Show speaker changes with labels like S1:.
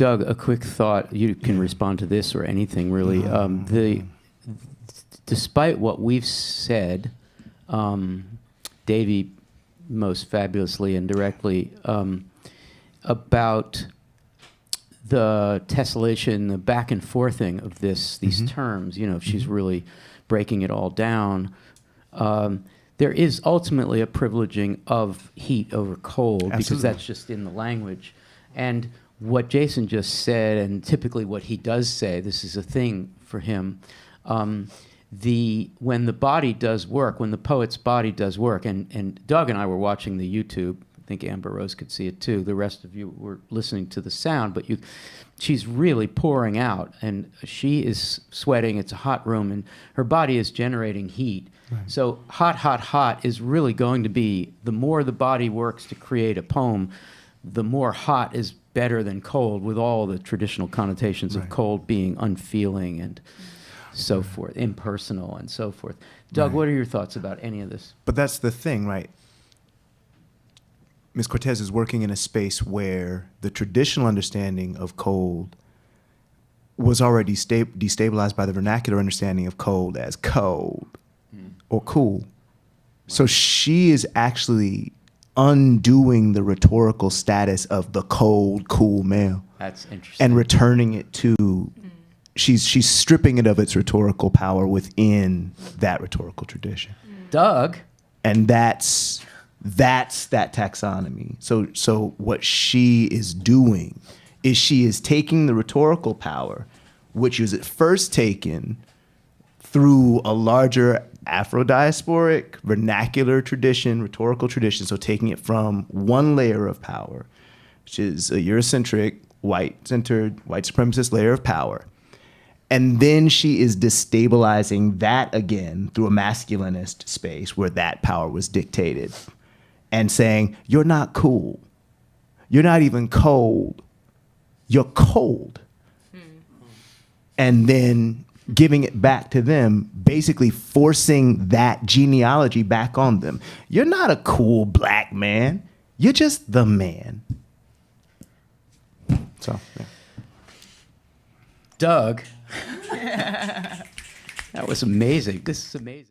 S1: Doug, a quick thought. You can respond to this or anything, really. Despite what we've said, Davey most fabulously and directly, about the tessellation, the back and forthing of these terms, if she's really breaking it all down, there is ultimately a privileging of heat over cold. Absolutely. Because that's just in the language. And what Jason just said, and typically what he does say, this is a thing for him, when the body does work, when the poet's body does work, and Doug and I were watching the YouTube, I think Amber Rose could see it too, the rest of you were listening to the sound, but she's really pouring out, and she is sweating, it's a hot room, and her body is generating heat. Right. So hot, hot, hot is really going to be, the more the body works to create a poem, the more hot is better than cold, with all the traditional connotations of cold being unfeeling and so forth, impersonal and so forth. Doug, what are your thoughts about any of this?
S2: But that's the thing, right? Ms. Cortez is working in a space where the traditional understanding of cold was already destabilized by the vernacular understanding of cold as cold or cool. Right. So she is actually undoing the rhetorical status of the cold, cool male.
S1: That's interesting.
S2: And returning it to, she's stripping it of its rhetorical power within that rhetorical tradition.
S1: Doug?
S2: And that's that taxonomy. So what she is doing is she is taking the rhetorical power, which was at first taken through a larger Afro-diasporic vernacular tradition, rhetorical tradition, so taking it from one layer of power, which is a Eurocentric, white-centered, white supremacist layer of power. And then she is destabilizing that again through a masculinist space where that power was dictated and saying, you're not cool. You're not even cold. You're cold. And then giving it back to them, basically forcing that genealogy back on them. You're not a cool black man. You're just the man. So, yeah.
S1: Doug, that was amazing. This is amazing.